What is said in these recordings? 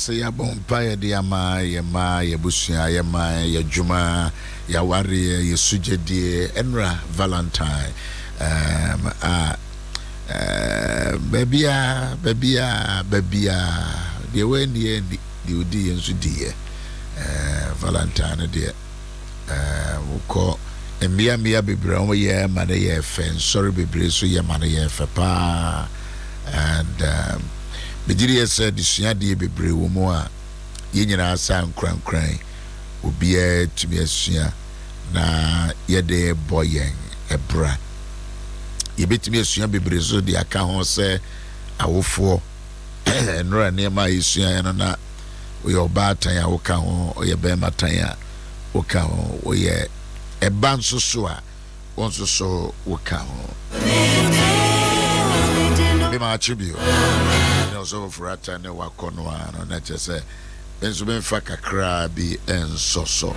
say ya bompa ya de ama ya busua ya ma ya juma ya ware ya sujedi enra Valentine babia de weni de odi enso die Valentine de uko mbia bebre o ye ma de ye fen sorry bebre so ye ma de ye fe pa and Bejiri said disua de bebre wo mu a ye nyina san krankran obi e tumi asua na ye de boyen ebra ye betumi asua bebre so de aka ho se awofo enra ne ma isua ye no na we obatan ya wo ka ho o ye be matan ya wo ka ho o ye eba nso so a wonso so wo ka ho be ma attribute so for a time wa kono ano na chese benzo benfa kakra bi ensoso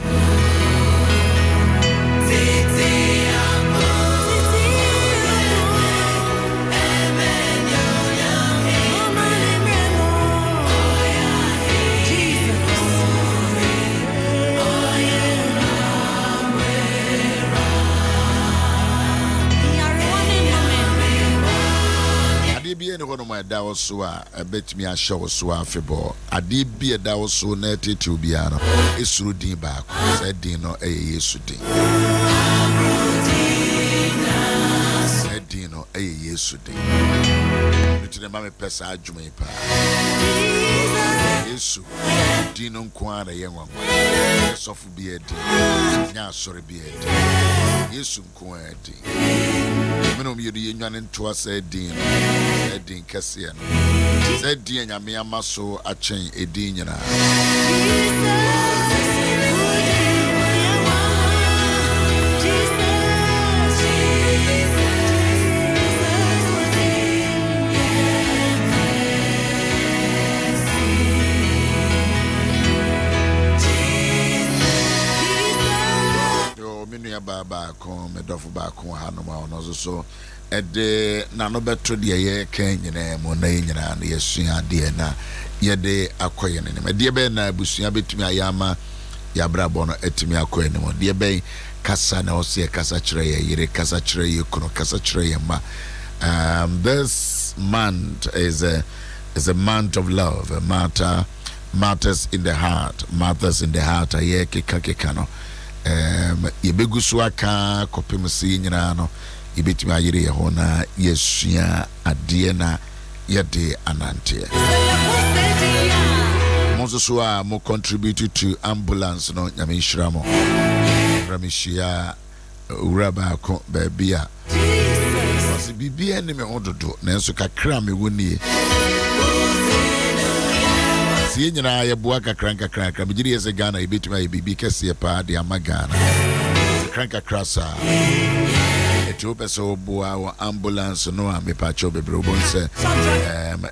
da also a bet me a show so afebo ade bi da also na tetu bia no esuru din ba ko said din no yesu din said din no yesu din bitine ma me pesa adwuma pa yesu din no nko ara ye nwa sofu bi edi nya sori bi edi yesu nko edi meno mi yedi nwane ntoa said din edin kase no said din nyame amaso achen edin nyina baba kon medofo ba kon ha no ma ono so ede na no beto de ye kan nyina mo na nyina na yesua de na ye de akoye ne me de be na abusua betumi ayama ya brabo no etumi akoye ne mo de be kasa na ose kasa kire ye yire kasa kire ye kono kasa kire ye ma this month is a month of love matters in the heart aye keka no yebegusu aka kopemsi nyina no yebetimi ayire ye ho na yesua ade na yede anante monso so a mo contribute to ambulance no nyame nhira mo ramishia uraba ko babia wasi bibia ne me hododo na enso kakra me woni si nyina ye boa kakra bigiri ye se Ghana yebetimi aye bibi kese pa de amagana kranka krasa etiopeso boa ambulance no a me pa cho bebre obonse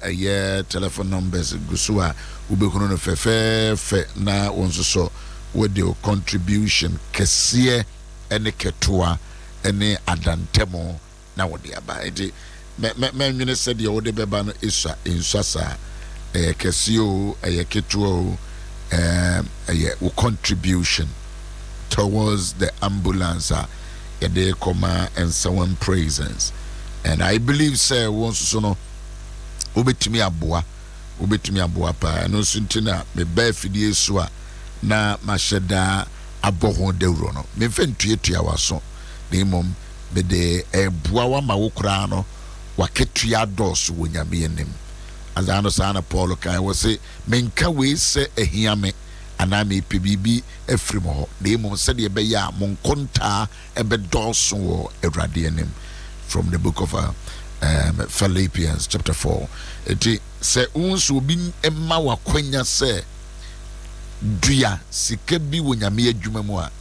aye telephone numbers gusua ubekuno no fe na wonso with the contribution kese ene ketua ene adantemo na wodi aba enti me nwene se de wodi beba no insasa kesio ketua a contribution towards the ambulance they come and someone presence and I believe say once so no obetumi aboa pa no suntina me ba fidie so a na masheda aboho dewro no me mfentuatua waso na imom me de eboa wa ma wo kra no waketua dos wo nyame enim azano sana Paul kan wo se menka we se ehiame ana me PBB efrim ho na imom se de be ya monkonta ebe dos wo Awurade enim from the book of Philippians chapter 4 eti se unsu bi emma wakwanya se dua sika bi wo nyame adwuma mu a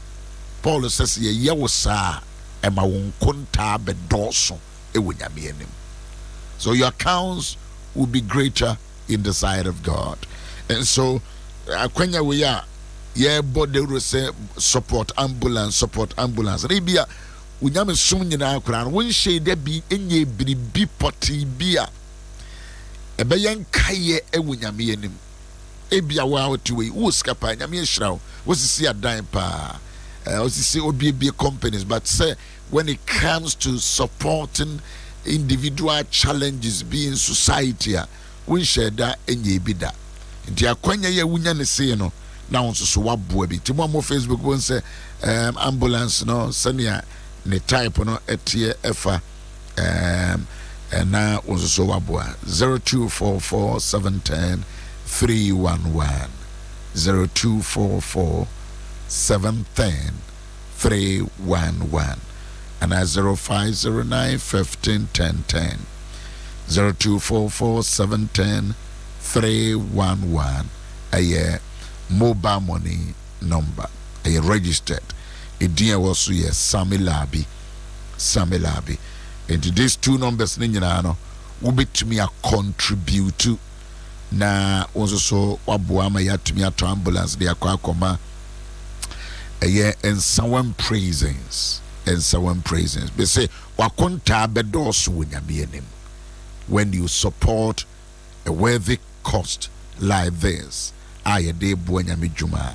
Paul says ye wo saa emma wonkonta be dos e wo nyame enim so your accounts will be greater in the sight of God. And so akwanya we ya ye body say support ambulance rebia unyame sum nyina akra no won shade bi enye biribi poti bia ebe yen kaye e wunyame anim ebia wa to we wo ska pa nyame ehira wo sisi adan pa sisi obi companies, but say when it comes to supporting individual challenges being society we share that enye bi da nti akwanya ye wunya ne se no na won so waboa bi ti mo Facebook won say ambulance no senia ne type no etie efa na won so waboa 0244 710 311 0244 710 311 and at 0509 15 1010 0244 710 311 a mobile money number a registered a dear was ye Sammy Labi and these two numbers no will be to me a contribute to na also wabuama ya to me a ambulance de akwa and someone praisings be say wakonta bedoso wunyame when you support a worthy cost like this aye de buanyame djuma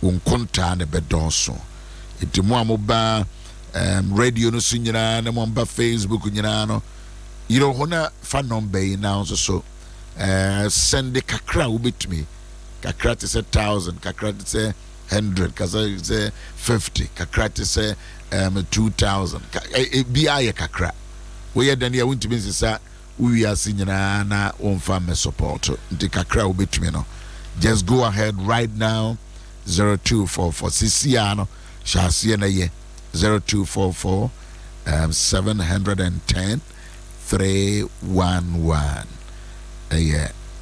wonkonta ne bedoso itimo amoba radio no sunyina na mo ba Facebook nyina no you know hona fa number now so send the kakra ubitumi kakra to say 1000 kakra to say 100 kakra to say 50 kakra to say 2000 bi aye kakra we ya dan ya wuntumi sisa we are sinyina na onfa me support the kakra ubitumi no just go ahead right now 0244 ciciano shasi na ye 0244 710 311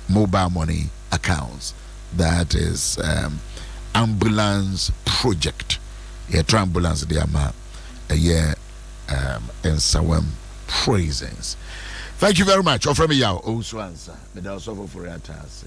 mobile money accounts. That is ambulance project. Ambulance diama and Sawam praisings. Thank you very much. Offer me YAW OWUSU ANSAH. May also for your task.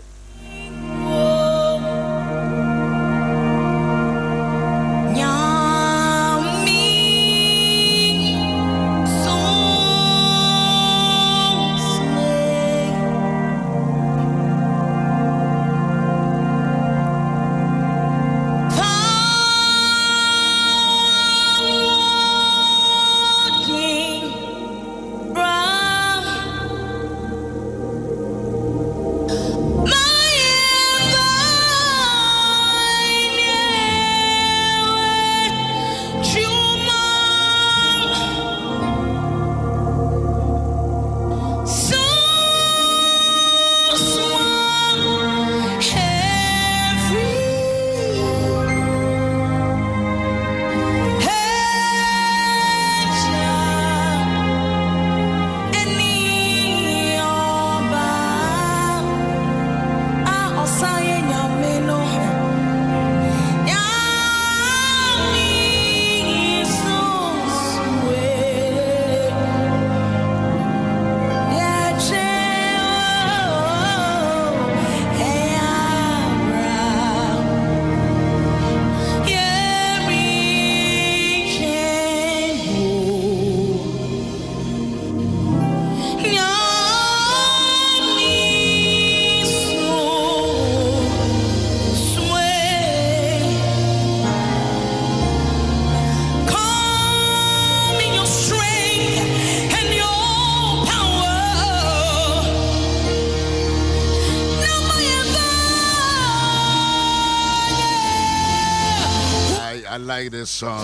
I like this song.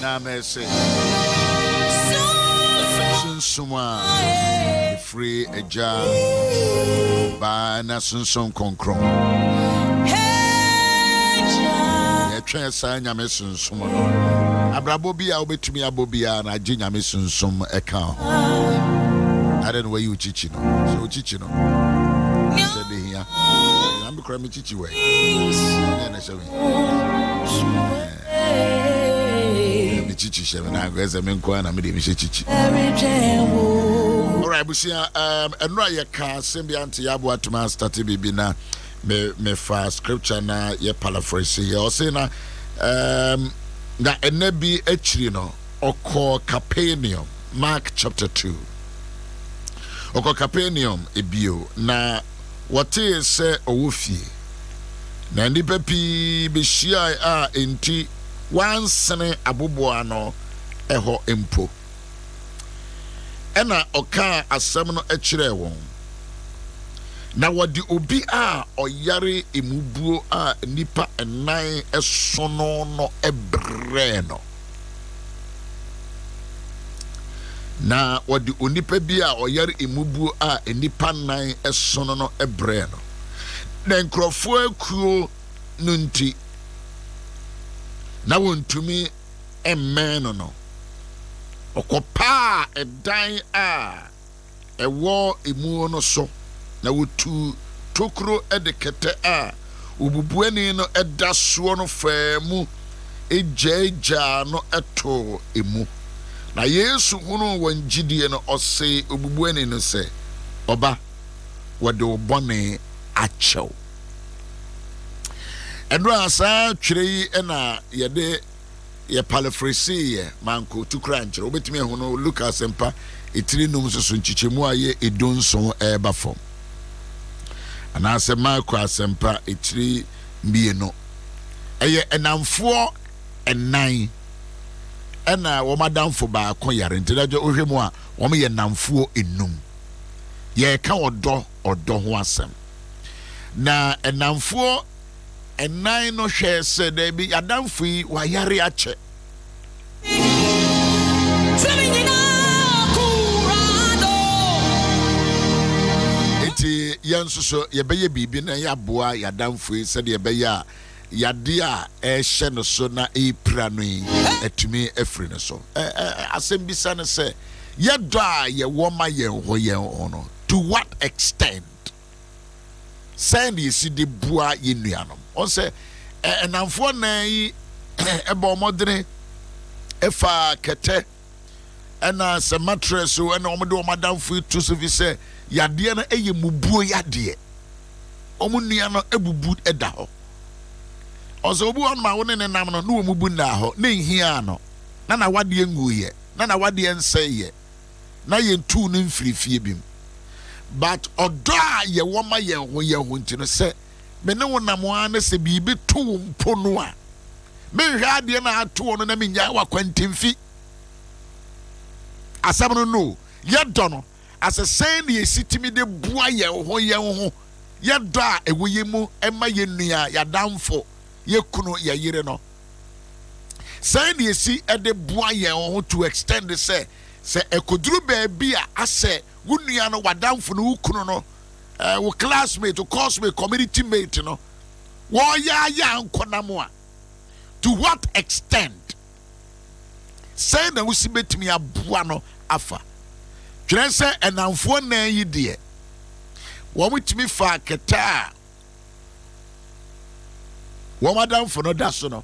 Namese Sunsuma free a jar by Nasunson Concron. Trensanya Messon Sumono. Abrabobia will be to me Abobia and I Jinya Messon Sum account. I don't know where you teaching. So teaching. Said here. I'm a crummy chichi way. And I shall be chichi seven. I guess I'm in Kwan. I'm a chichi. All right, Busia, and Raya car, Symbianti Yabu at Master Tibibina. Me fa scripture na ye paraphrase ye o say na enebi actually no oko Capernaum Mark chapter 2 oko Capernaum ebio na wote se owofie na nipa pi be hia a enti wansene aboboa no eho empo ena oka asem no ekire won na wodi obi a oyare emubuo a nipa enan esono no ebre no na wodi onipa bi a oyare emubuo a nipa nan esono no ebre no na nkrofo akuo no nti na wontumi emmen no okopa edan a ewo emu no so na wotu tokro edekete a obubuani no edaso no faamu ejeja no eto emu na Yesu hunu wanjidie no ose obubuani no se oba wode obone achew endo asa twire ena yede ye paraphrase ye manko tukra nkyere obetimi hunu Lucas empa etiri num soso nchichemu aye edonson eba fom anase Marko asempa etiri mbieno eye enamfo enan ena womadamfo ba akon yare ntidajo ohwemu a wom ye namfo enum ye ka odo ho asem na enamfo enan no hwe se da bi adamfo yi wa yare ache eti yansuso ye beye bibi na ya boa yadamfo yi se de beye a yade a ehye no so na epra no yi etumi efri no so asem bisa ne se ye do a ye woma ye ho no to what extent send you see the bua yenuanom on say enamfo nan yi eba omodene efa kete ena se mattress o ena omode omadamfo to so fi say yade na eye mubuo yade omunua no ebubu eda ho ozo obu on ma woni ne nam no no mubu na ho na nhia no na wade nguye na wade nseye na yentu no mfirifie bim but odo a ye woma ye ho ntino se me ne wonam na se bibi to mpo no a me hwa de na ato no na me nya wa kwantemfi asam no ye do no asesen ye sitimi de bua ye ho ye do a ewoye mu ema ye nua ya damfo ye kunu ye yire no sen ye si e de bua ye ho to extend se ekoduru baabi a ase wunua no wadamfo no ukunu no wo classmate wo coursemate community mate no wo ya nkonam a to what extent say na wusi betimi aboa no afa twere se enamfo nan yi de wo mutimi fa keta wo madamfo no da so no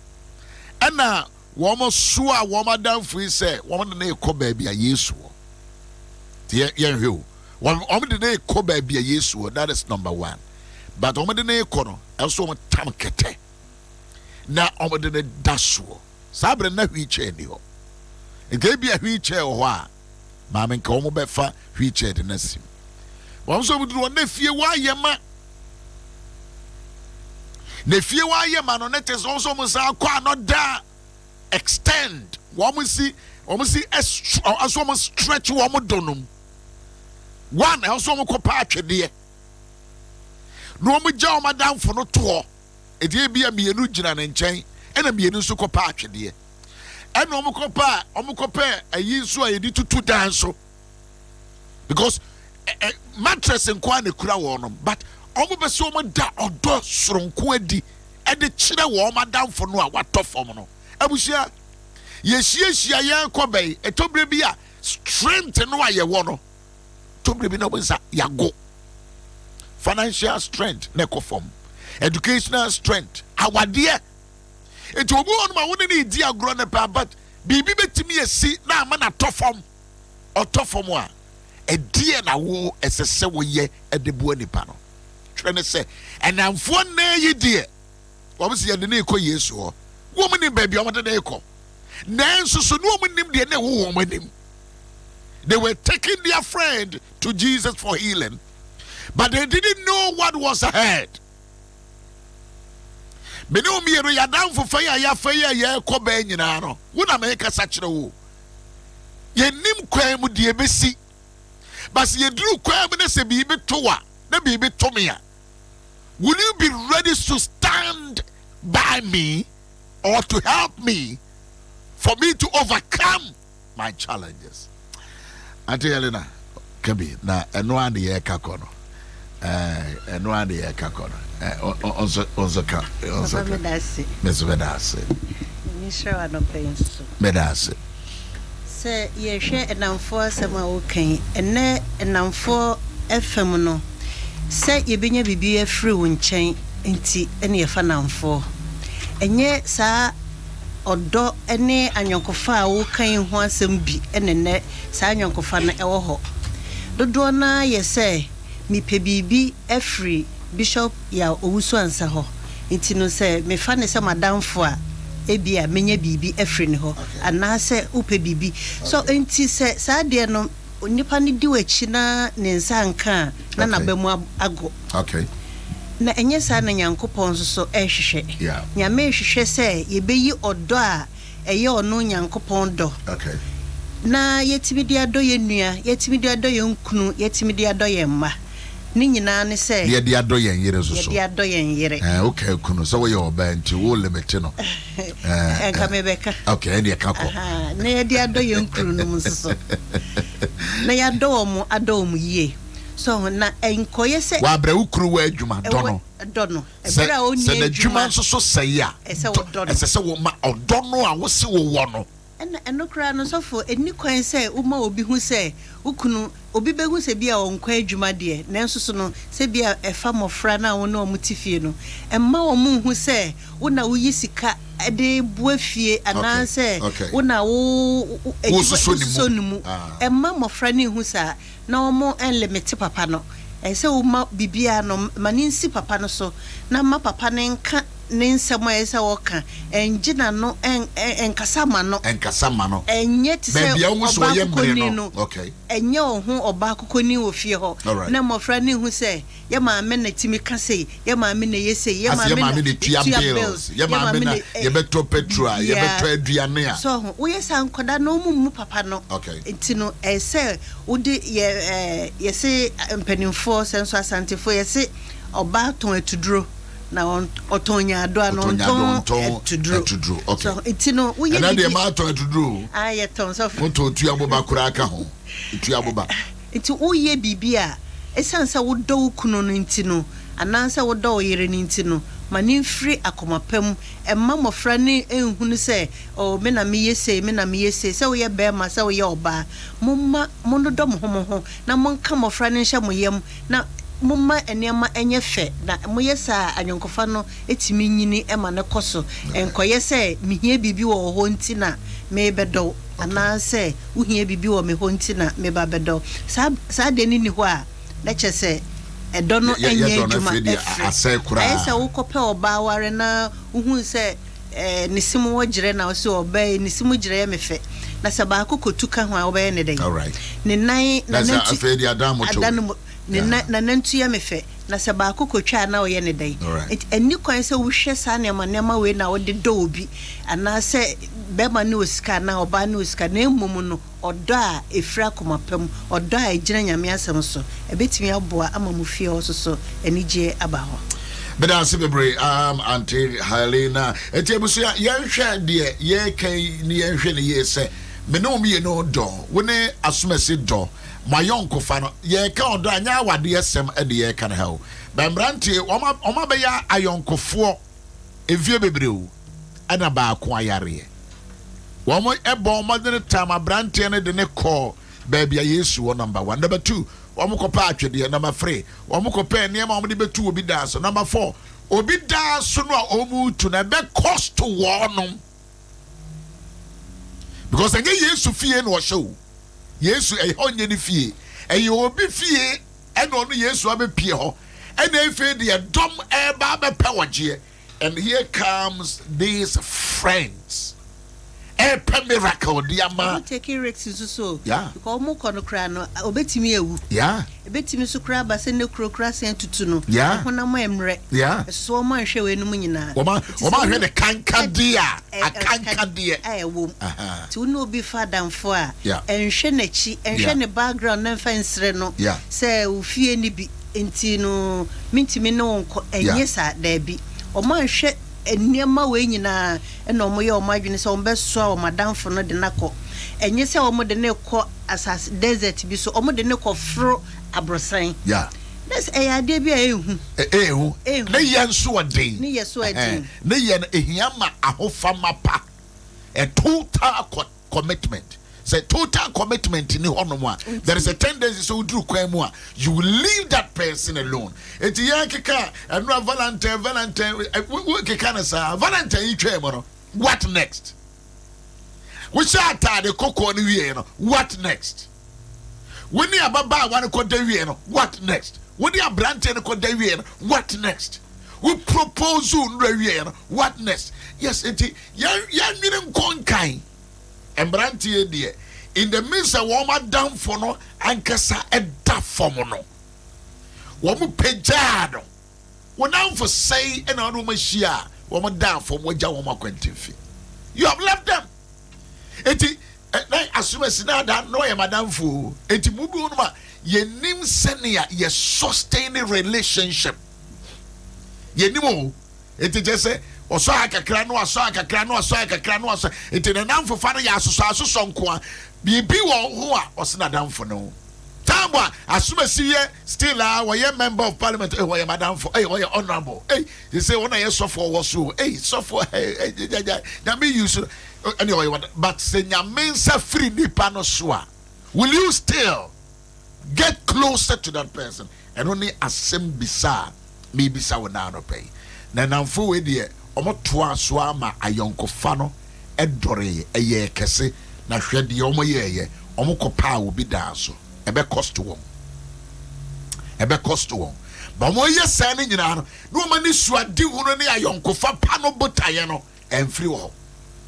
ena wo mo so a wo madamfo yi se wo mo na ekọ baabi a Yesu ye hwe wo mo de na ekọ baabi a Yesu that is number 1 but wo mo de na ekọ no eso mo tam kete na wo mo de na daso sabre na hwiche ni ho nke bia hwiche ho a ma men ka wo mo befa hwiche de na sim wo so mo duro na fie wa yema na fie wa yema no net is also mo sa kwa no da extend wo mo si aso mo stretch wo mo donum one also mo kopa atwede no mo gya o madamfo no to e die bia mienu gina ne nchen ena mienu so kopa atwede ena mo kopa ayi so a yedi tutu dan so because mattress nkwa na kura wo no but omo be so mo da odo soronko adi e de kire wo madamfo no a watofom no abusia yehia ye kobai etobre bi a strength no a ye wo no tobre bi no bensa yago financial strength na ekofom educational strength awade eto obu on ma woni ni di agro na pa but bibi betimi esi na ama na tofom otofom a edie na wo esese wo ye edebu anipa no twene se enamfo na yi die wo be se ye de na ekọ Yesu ho wo mo ni baabi o mo de na ekọ nanso so no mo nim de na wo wo mo nim They were taking their friend to Jesus for healing, but they didn't know what was ahead. Beno miero ya damfo faya ya faya ya koba nyina no. Wona meka sachire wo. Ye nim kwan mu de ebesi. But ye dru kwan mu na se bibi towa, na bibi tomia. Will you be ready to stand by me or to help me for me to overcome my challenges? Auntie Helena, Kabi, na eno ande ye kakono. Eno ande ye kakono. Onzo medase. Nisha no penso. Medase. Se ye hwe enamfo asema wo kan. Ene enamfo FM no. Se ye benya bibi afiri wo nchen nti ene ye fa namfo. Enye saa odo ene anyankofa wo kan ho asem bi ene ne saa anyankofa na ewo ho. Dodo na ye se mi pe bibi afiri Bishop YAW OWUSU ANSAH ho nti no se me fa ne se madamfo a ebia menye bibi afri ne ho ana se upe bibi so nti se sa de no nipa ne di wachi na ne nsa nka na na bamu ago na enye sa na Nyankopon so ehwehwe nyame ehwehwe se ye beyi odo a eye ono Nyankopon do na yetimi di ado ye nua yetimi di ado ye nkunu yetimi di ado ye mma ni nyina ne se ye di ado yen yere so ye di ado yen yere okay kunu so we your ba nti wo limit no enka mebeka okay ne kako na ye di ado yen kunu no muso na ya do mu ado mu ye so na enkoye se wa bra ukuru wa adwuma do no ebra oni se na adwuma so sey a ese se wo ma odo no a wo se wo wo no eno kra no so for eni kwan se uma obi hu se ukunu obi behu se bia onkwa adwuma de nanso so no se bia efa mofra na wo na omutifie no emma wo mu hu se wo na wo yisika de buafie ana se wo na wo so nimu emma mofra ni hu sa na wo mo enlimit papa no ese wo ma bibia no maninsi papa no so na ma papa ne nka ninsemo ese woka enjina no enkasama no enye ti se obakukoni no enye ohun obakukoni wo fie ho na mofra ni hu se ye maame na timi kase ye maame na yese ye maame na tua bills ye maame na ye beto petrol ye beto aduane a so wo yesa nkoda no mu papa no enti no ese udi ye se mpanimfo senso asantefo ye se obaton atuduro na otonya do anonton etudro so itino wo ye na de ma to etudro aye ton so foto tua boba kura aka ho tua boba iti wo ye bibia esansa wo do kunu no ntino anansa wo do yere no ntino mani mfiri akomapam emma mofra ne enhunu se o me na me yese se wo ye bema se wo ye oba momma monodo mo ho na monka mofra ne hye moyam na mumma enema enye fe na moyesa anyonkofa no etimi nyini ema ne koso enkoye se mihie bibi wo ho ntina me bedo ana se uhie bibi wo me ho ntina me ba bedo sa de ni ho a na chese edo no enye adwuma ase kura esa wo kope oba ware na uhu se nisimu wo gire na wo se oba nisimu gire ye me fe na se ba akokotuka ho a oba ye ne den ne nan na nanti afedi adamu na nantu ya mefe na se ba akokotwa na oye ne dai eni kwan se wo hwe sa ne ma we na wo de do obi ana se be ma ne osika na oba ne osika na emum no odo a efira komapam odo a ejina nyame asem so ebetimi aboa ama mu fie so enije aba ho beda se bebre Auntie Helena etiebusu ya hwe de ye kan ni ye hwe ne ye se me no me no do wo ne asomase do mayonko fa no ye ka odo anya awade yesem e de ye kan ha bambrante oma be ya ayonkofo evie bebreu ana ba ko ayare wo mo ebo modern time brante ne de ne call baby Yesu wo number 1 number 2 wo mo kopa atwede number 3 wo mo kopa ne ma wo de betu obi da so number 4 obi da so no omu tu na be cost to wonum because anga Yesu fie no show Yesu honye ni fie obi fie eno no Yesu abepie ho ena efe de dom eba be pewogye and here comes these friends pe miracle diama taking risks so yeah because mo kono kra no obetimi ewu yeah ebetimi so kra ba se ne kra sen tutu no yeah hona mo emre yeah so mo anhwe we no nyina o ma hwe ne kankadia akankadia ewo ti wo no obi fadamfo a yeah enhwe nachi enhwe ne background na mfa nsre no yeah se ofie ni bi enti no mintimi no nko enye sa da bi o ma anhwe eniema we nyina eno mo ye o madwene se o beso o madamfo no de nakọ enye se o mo de ne kọ asas desert bi so o mo de ne kọ fro abrosan yeah this ade bi ehu ne ye nso odin ne ye so odin ne ye ehia ma ahofama pa a total commitment. Say total commitment in honor. There is a tendency so do kwemu you will leave that person alone. Eti yankeka and no Valentine we can say Valentine what next? We say the cocoa ni what next? When you baba wan ko de what next? When you brante ko de what next? We propose what next? Yes eti yan minim konkan Embrantie dear in the midst of woman down for no ankasa edda form no woman pejado one down for say and on machia woman down for moja woman quentinfi you have left them eti assume sinada no ya madam fu eti mudu no ma ye nim senia ye sustaining relationship ye nimo eti just say oso akakra no aso akakra no aso akakra no aso enti na namfo fa no ya asoso nko a bibi wo ho a osina damfo no tamba asumasiye still we member of parliament we madam for we honorable they say one year so for so so for na me use anyway but say nyame sa free nipa no so a will you still get closer to that person and only asem bisa me bisa wo na no pay na namfo we de omotoa so ama ayonkofa no edore eye kese na hwede omo yeye omokopa obi da so ebe cost won ba mo yesa ne nyina no no mani suade hunu ne ayonkofa pa no botaye no emfiri wo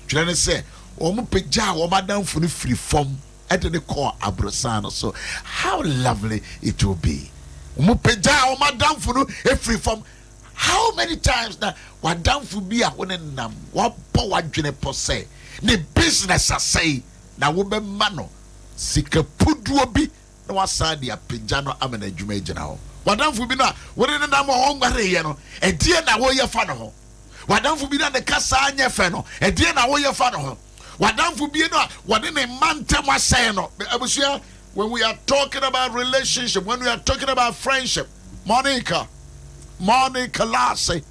twere ne se omo pegja wo madamfo no free form ede ne call abrosano so how lovely it will be omo pegja wo madamfo no free form. How many times na wadamfo bi a wona nam wabɔ wadwene pɔ sɛ ne business asɛe na wo be mano sika puduo bi na wasa de apagya no amana adwuma gyina ho wadamfo bi na wona ne nam ho ngare ye no edie na wo ye fa no ho wadamfo bi na ne kasa anya fe no edie na wo ye fa no ho wadamfo bi no wode ne mantem asɛe no abusua when we are talking about relationship when we are talking about friendship Monica Lassie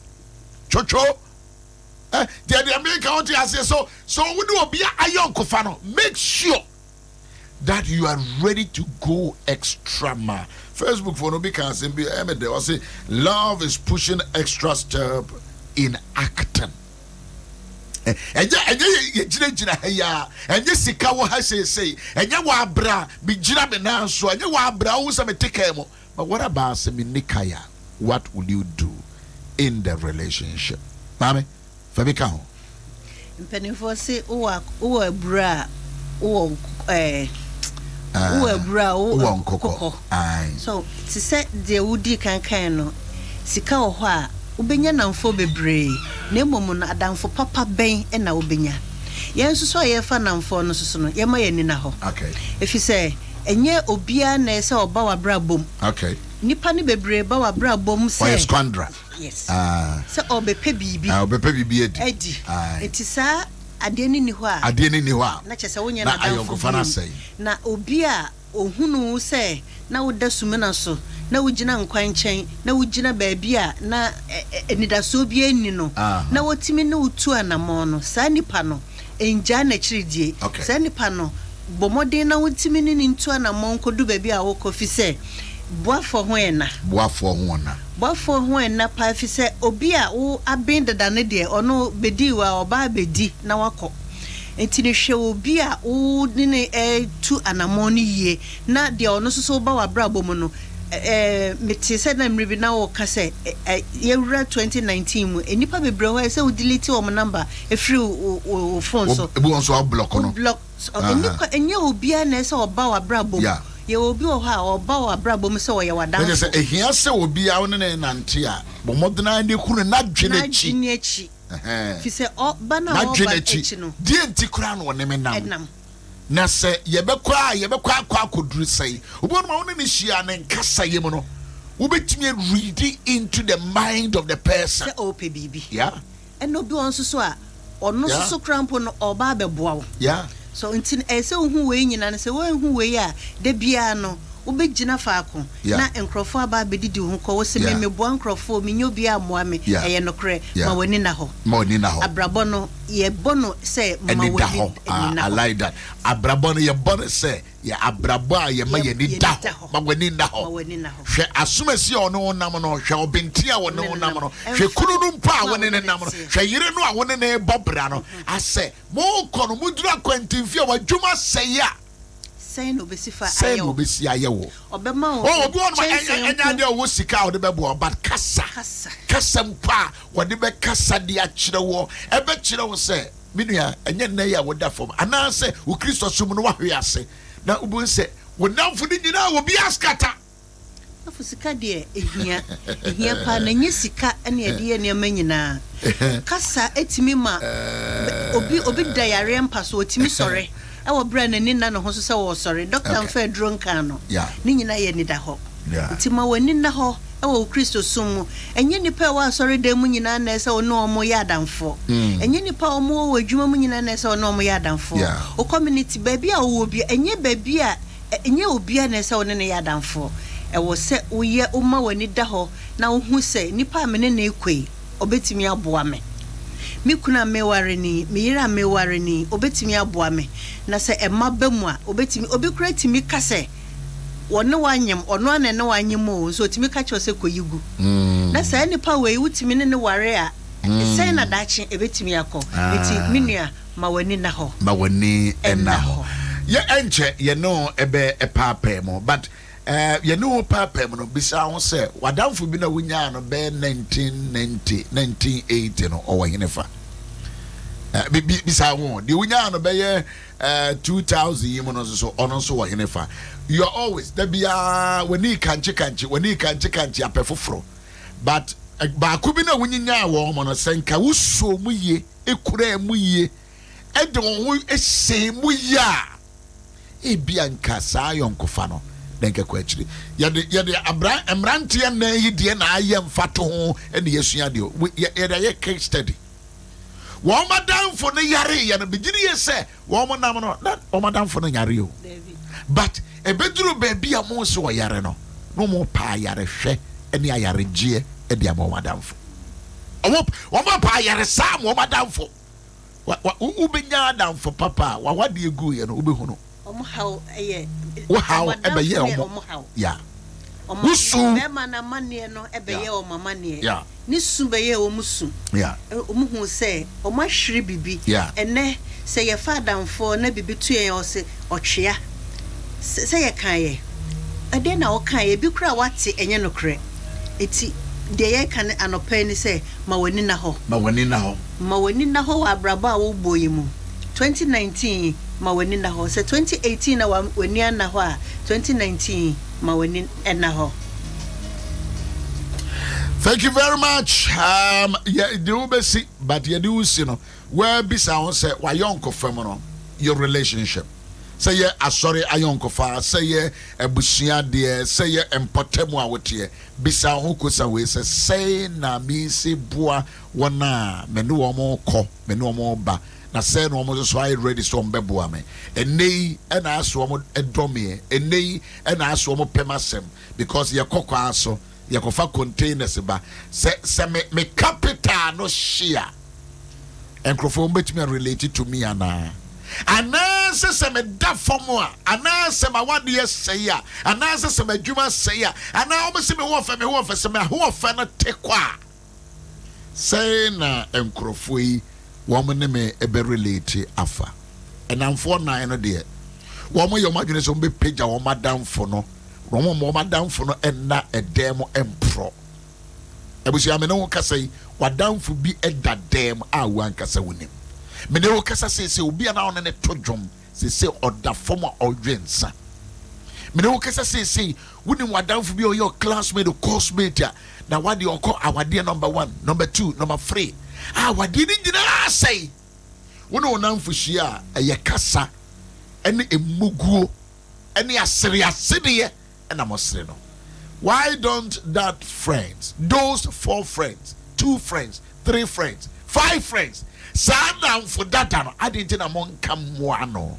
Chocho the American country has so we do be a young kofano. Make sure that you are ready to go extra mile. Facebook for no because I say love is pushing extra step in acting. And ya and yes sika wo ha say and ya wa bra bi gira be na so and ya wa bra wo say me take mo. But what about se me nikaya? What will you do in the relationship? Mami, Fabika ho. Mpenifo se o bra o bra o kokko. So ti se de wudi kankan no sika wo ho a ubenya namfo bebre na emom na adamfo papa ben e na ubenya. Yen so ye fa namfo no so no ye ma ye ni na ho. Okay. Efi se enye obia na se oba wa bra bom. Okay. Nipa ni bebre ba wa bra bom se squandra. Yes. Se obepe bibi. Obepe bibi edi. Eti sa ade ni ho a. Ade ni ho a. Na chese wonya na ayonkofa na sei. Na obi a ohunu se na woda sumena so na wugina nkwan chen na wugina baabi a na enidaso bi ani no na wotimi na utu anamo no sa nipa no enja na chiridie sa nipa no bomodin na wotimi ni ntu anamo nkodu baabi a wokofi se boafo ho ena pa fi se obi a wo abendada ne de ono bedi wa oba bedi na wako enti ne hwe obi a wo ne tu anamo no yie na de ono so ba wa brabo mu no meti said na mribi na wo ka say yewura 2019 mu enipa bebre ho say wo delete wo number e free wo phone so e bu so block no block enipa enye obi na say oba wa brabo ye obi wo ha oba wa brabo mu say wo ye wadan say ehia say obi a wo ne nante a bo modena ne kunu na dwenechi fi say bana o ba echi no die nti kura no ne menam na se yebekwa akwa akoduru sei obo no ma woni ne hia ne nkasa yem no wo betimi read into the mind of the person o pe bibi and obi on so a ono so krampo no oba beboa wo so ntin se hu we nyina ne se we hu we a de bia no wo begina faako na enkrofo aba bedidi hu ko wo se memeboa enkrofo mi nyo bia amoa me eye no kre ma woni na ho abrabo no ye bono se ma woni I like that abrabo no ye bono se ya abrabo a ye ma ye ni da ho ma woni na ho hwe asomasi ono wonam no hwe obenti a woni wonam no hwe kunu no mpa a woni ne nam no hwe yire no a woni ne bobra no ase mo kono mudura kwantimfie wa dwuma seya say no be si ayewo obema o obi on ma enya de wo sika o de bebo but kasa mpa wo de be kasa de a kire wo e be kire wo se minua enya na ya wo da fom ana se wo Kristo sum no wa hwe ase na ubu se wo namfo ni nyina wo bi askata afu sika de ehia pa na nye sika ene de ne manyina kasa etimi ma obi dayare mpa so otimi sore awo bra na nina no ho so se wo sore doctor mfa drone kan no ni nyina ye ni da ho ntima wani na ho awo Kristo sum enye nipa wa sore da mu nyina na se ono omo ya adamfo enye nipa omo wo adwuma mu nyina na se ono omo ya adamfo o community baby a wo bi enye baby a enye obi a na se ono ne ya adamfo e wo se wo ye o ma wani da ho na wo hu se nipa me ne na ekwe obetimi aboa me mikuna meware ni miyira meware ni obetimi aboa me na se emma bemu a obetimi obi kura timi kase wonne wanyem ono ane ne wanyem o so timi ka che se koyigu na se nipa we wutimi ne ware a se na dachi ebetimi akọ eti minua ma wani na ho ye enche ye no ebe epaapa mo but ye no papa mo no bisa ho se wadamfo bi na wunya no be 1980 no o wahinefa bisa ho de wunya no be 2000 yimo no so ono so wahinefa you are always there bia wani kanche apefoforo but ba ku bi na wunya wo mo no senka wuso mu ye ekura mu ye ede wo ehye mu ya ebia nka sa yonkofa no denke kwachiri yade emrantie na yidie na aye mfato ho ene yesua de ye case study wo madamfo ne yare ya na bigiri ye se wo mo nam no na wo madamfo no yare o but ebeduru baby a mo so yare no mo pa yare hwe ene ayare gie e de amo madamfo wo mo pa yare sam wo madamfo u benya adamfo papa wa wade egu ye no ubehu no how eye how ebe ye yeah omusu be mana mane no ebe ye o mama ne ni su be ye o musu omuhu se o mahwiri bibi ene se ye fadamfo na bibi tue o se otwea se ye kan ye ade na o kan ye bi kura wate enye no kre eti de ye kan anopa ni se ma wani na ho wa abraba a wo boye mu 2019 ma wani na ho se 2018 na wani na ho a 2019 ma wani na ho. Thank you very much. Yeah, do be see, but you do see no. Where be sound say why yonko femono your relationship. Say ye asori ayonko fa say ye ebusia de say ye empotemu awote bisa ho kosa we say na mi se boa wona me no omo ko me no omo ba na say no omo so I ready so mbeboa me enei na aso omo edome enei na aso omo pemasem because ye kokwa aso ye kofa containers ba say me capital no share enkrofo mbetumi related to me ana anase se me da fomo a anase ma wade ye sei a anase se ma dwuma sei a ana o se me ho fa se me ho fa na tekwa sei na enkrofo yi wo mo ne me ebe relate afa enamfo na no de wo mo yo madwene so be page wo madamfo no Romo moma down for no enna a demo empro. Ebusia me no kasa yi wadamfo bi eda dem a wan kasa wonim. Me ne wo kasa se obi ana on ne to dwom se oda form a odwensa. Me ne wo kasa se wonim wadamfo bi o your classmate or coursemate ya na wade okọ awade number 1, number 2, number 3. Wade ni nyina say. Wono onamfo hia eye kasa ene emuguo ene asere asede ena mosere no. Why don't that friends, those 4 friends, 2 friends, 3 friends, 5 friends, sat down for that time? I didn't know mon come one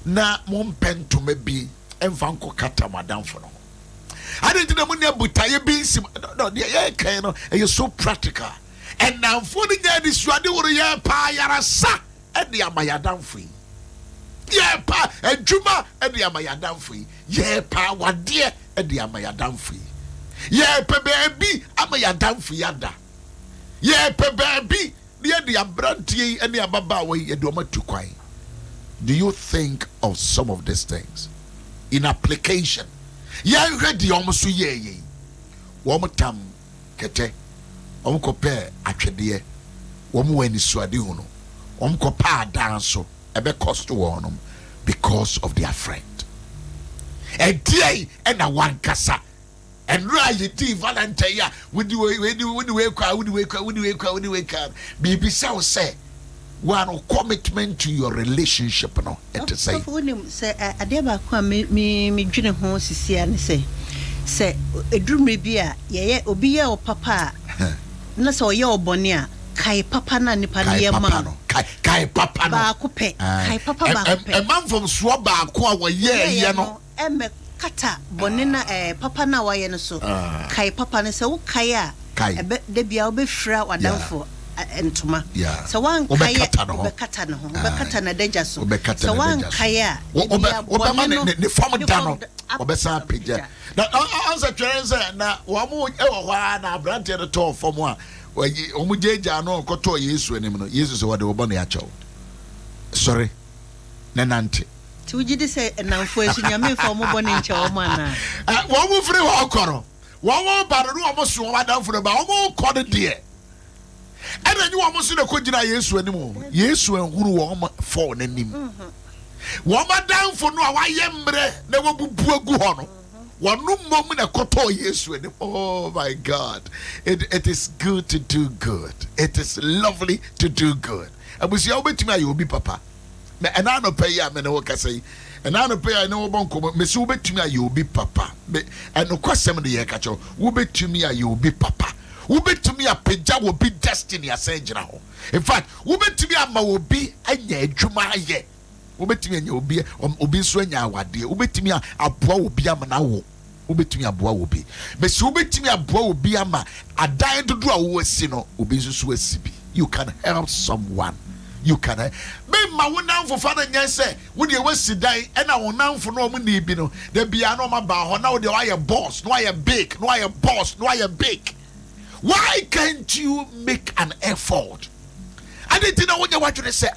na mon pen to maybe enfanko kata madam for no. I didn't know money butaye beans. No, you're so practical. And now for the guy this radi wore ya pa yarasa and the amayadam free. Yeah, pa and Juma and the amayadam free. Yeah, pa what dear and the amayadam free. Yeah, baby, amayadam free yada. Yeah, baby, near the abranti and the ababa way you do to quay. Do you think of some of these things in application? Yeah, you read the almost ye. Womatam kete, omkope atwede, womu eni swadi uno, omkopa danso, ebe cost one because of their friend. And day and a one kasa. And right, Valentine, would you wake up? Baby, so say one commitment to your relationship. No, to say, I never come me dream home, and say, a dream may be a obia or papa, not so your bonia, Kai papa nani pania mano, Kai papa, Bakupe, Kai papa, a man from Swaba, Kwa, yeah, no, Kata bonina papa na waye so kai papa ne se wo kai a de bia obe fra wadamfo entoma so wan kai obe kata ne ho obe kata na danger so so wan kai a ne form dano obe sa pija na answer twere na wo mo e wo hwa na brante de to form a omo jeja no koto Yesu anim no Yesu so wode wo bo na ya chaw sorry na nante ti wujidi se nanfo esu nyame fa mo bone nche o mana wo mo free wo okoro wo mo baro no mo so wadamfo no ba wo mo kode de ena nyi wo mo so na kogina Yesu anim Yesu enhuru wo mo fo nanim wo madamfo no a waye mbre na wo bubu agu ho no wonu mom na koto Yesu anim. Oh my God, it is good to do good. It is lovely to do good. Abusia obetimi aye obi papa and I no pay ya me no ka say and I no pay I no bon ko me so betumi aye obi papa and no kwasem de ye ka cho wo betumi aye obi papa wo betumi apagya wo bi destiny asengina ho. In fact wo betumi ama wo bi anya adwuma aye wo betumi anya obi so anya awade wo betumi aboa wo bi ama na wo betumi aboa wo bi me so betumi aboa wo bi ama adan dodo a wo asi no obi so asi bi. You can help someone. You can me ma wonam for father nyan say wo de wasi dan e na wonam for no mo na bi no da bia no ma ba ho na wo de why boss no why big no why boss no why big. Why can't you make an effort? I didn't know what you want to say.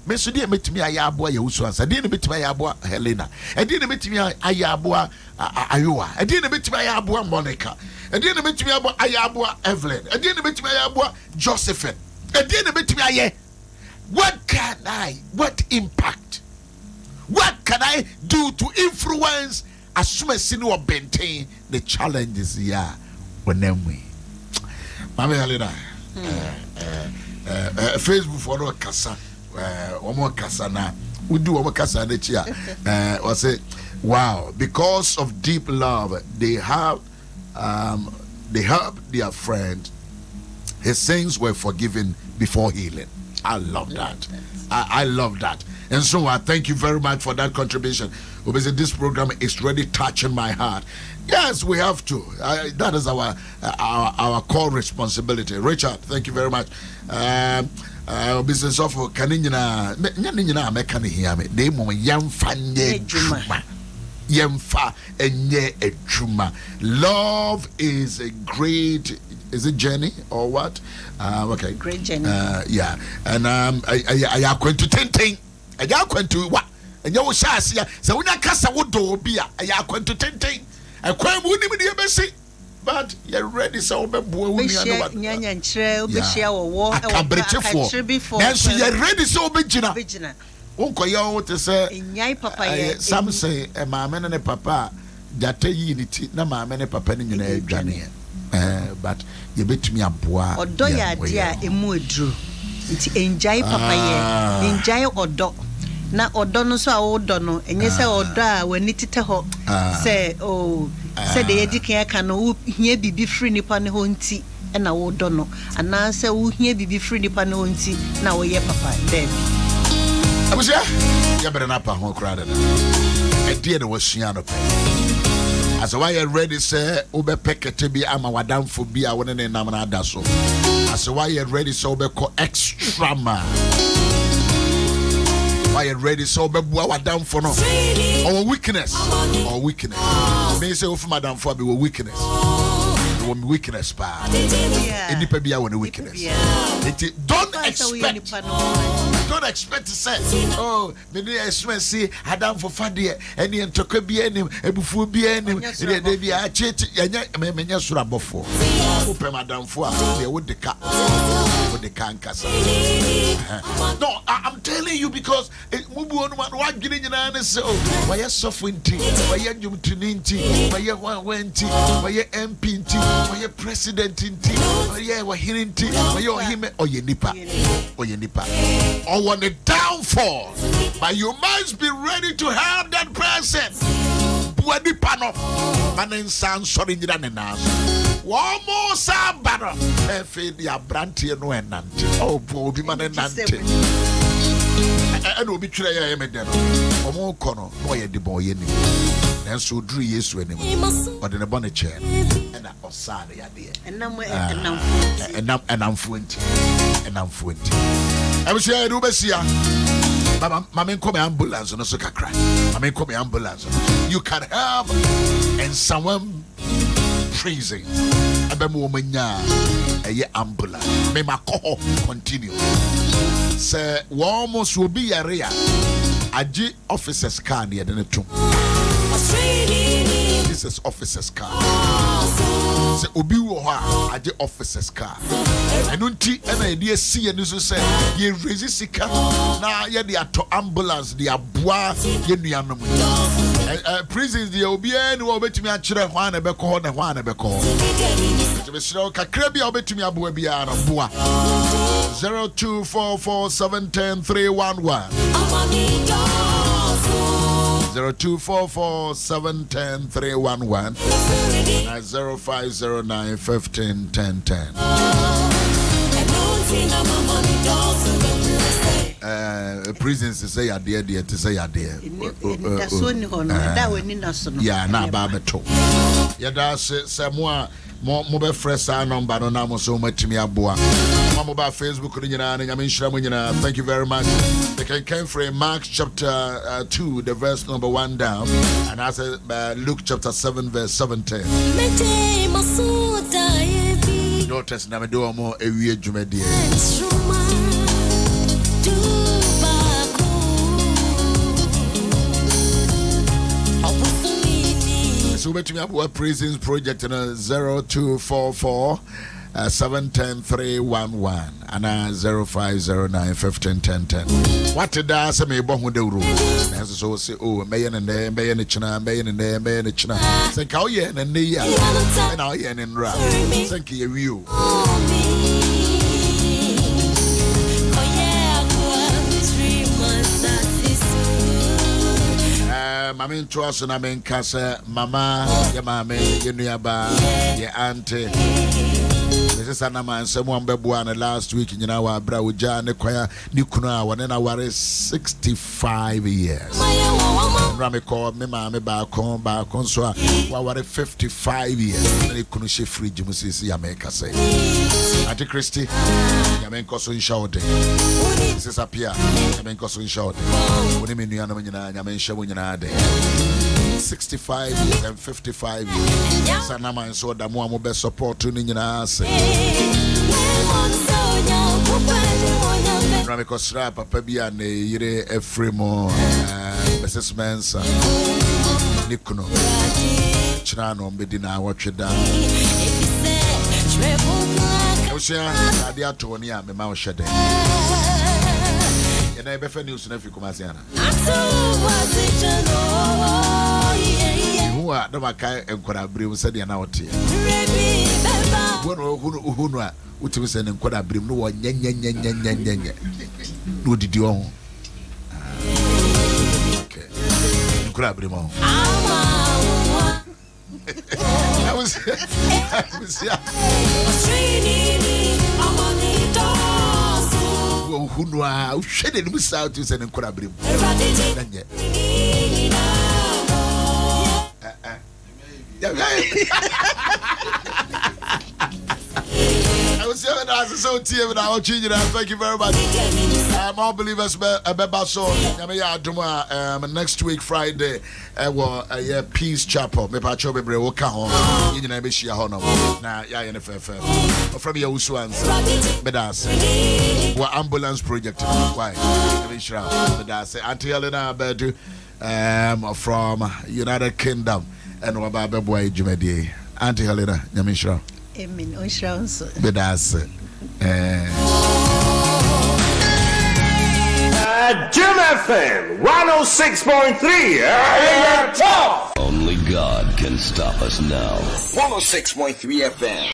Me so de metimi ayaboa ya usu ansa de ne metimi ayaboa Helena e de ne metimi ayaboa Ayowa e de ne metimi ayaboa Monica e de ne metimi ayaboa Evelyn e de ne metimi ayaboa Josephine e de ne metimi aye. What impact? What can I do to influence as soon as you maintain the challenges here when we? Mama Helena, Facebook for no kasa, omo kasa na, we do omo kasa na chia. I say, wow, because of deep love, they helped their friend. His sins were forgiven before healing. I love that. I love that. And so I thank you very much for that contribution. Obviously, this program is really touching my heart. Yes, we have to. That is our core responsibility. Richard, thank you very much. Business of Kanina Mekani Hiame. They mo yamfanye juma. Yamfa enye ejuma. Love is a great. Is it journey or what? Okay. Great journey. Yeah. And I are going to ten. I are going to what? And you will say, so when I cast a wood door, I are going to ten. A crime wouldn't be the but you're ready, so be boy. Nyanya nkyerɛ obɛhyia wɔ wɔ akabrekyefo nanso you're ready, so obɛgyina wonkɔyɛ wo te sɛ nyai papa yɛ some say maame ne papa jata yi ni ti na maame ne papa ne nyina adwane but yɛbɛtumi aboa ɔdɔ yɛ ade a emu eduro nti enjai papa yɛ enjai ɔdɔ na ɔdɔ no so a wodɔ no enye sɛ ɔdɔ a wani tete hɔ sɛ o sɛ de yɛdi kan aka no wo hia bibi free nipa ne ho nti na wodɔ no ana sɛ wo hia bibi free nipa ne ho nti na wo yɛ papa dem abusia ya bere na pa ho kra da ɛdeɛ na wasua no pɛ as why you ready say obe pekete bi ama wadamfo bi a wone ne nam na ada so as why you ready so obe ko extra man why you ready so obe bua wadamfo no our weakness me say of madamfo be weakness weakness pa any pe bia won weakness don't expect to say oh me dey express adam for fade any entoka bia enim ebufu bia enim dey bia chete me nya sura bofo open madamfo a dey wo de ka nkasa no I'm telling you because mubu onu man wa gine nyina ne se oh why sofinti why njumtuninti why wanti why MP why president inti why hirinti why ohime oyenipa or want a downfall, but you must be ready to help that person. Buadi pano, manen san sorry nana. One more sabano, efe dia branti no enante. Oh, bobi manen nante. And obi try ya emedeno. Omo kono, no ye de boy ni. And so drew yesu enim. But in a bonnet chair, and a osada ya dear. And I'm fluent. I was here to Bessia. Mamma come ambulance on a sucker. Mamma come ambulance. You can have and someone freezing. A woman ya a ye ambulance. May my call continue. Sir, almost will be a rear. A G officer's car near the tomb. This is officer's car. Say obi wo ha age officer's car. Enu nti na ye see enu so say ye resisika na ye de ato ambulance de aboa ye nuanom. Prisons de obi enu obetumi a kire hwan na bekọ na hwan na bekọ. Be sure kakra bia obetumi aboa bia na boa. 0244710311 0244710311 0509151010. Prisons say ya dear to say ya dear. Yeah, na ba beto. Ya da se mo be fresh number no na mo so matimi aboa. Mo ba Facebook ni nyina na nyame nhira mo nyina. Thank you very much. They can come from Mark chapter 2 the verse number 1 down and as Luke chapter 7 verse 17. Notice na me do mo ewie dwumade. So bet me about prisons project in 0244 710-311 and 0509151010. What did I say? Me born with the room. As so say, oh, mayan and there, mayan china, mayan and there, mayan china. Thank you, and then the and I and rap. Thank you. Mama trust na men kasa mama ya mama ya nuaba ya auntie Mrs. Anama and someone beboa last week nyina wa bra uja ne kwaya ni kunu a wone na ware 65 years Rami call me mama ba kon so a wa ware 55 years ne kunu she fridge mu sisi ya me kasa Auntie Christy ya men koso inshawde Mrs. Apia ya men koso inshawde woni me nua no nyina ya men hye nyina ade 65 years and 55 years. Sanama and so that more be support to Nina. na me kosra papa bia na yire efremo Mrs. Mensa Nikuno China no mbedi na awotweda Osia ade ato ni a me ma wo hwede ye na be fa news na fi Kumasi ana Ihu a do maka enkwara brem se de na wote Wono hunu a utimi se ne enkwara brem no wo nyanyanyanyanyanya no didi ho Okay enkwara brem ho I was who know how shedding himself to send in Corabrim. I was saying, I was so tear with our children. Thank you very much. All believers, so next week, Friday, Peace Chapel. Me pacho be brew home. You know, be share home. Now, yeah, in the from YAW OWUSU ANSAH. Bedas. What ambulance project? Why? Bedas. Auntie Helena Bedu from United Kingdom and what about boy Jumedi. Auntie Helena, Yamishra. Amen. Oshranso. Bedas. Jim FM 106.3 AM Talk. Only God can stop us now. 106.3 FM.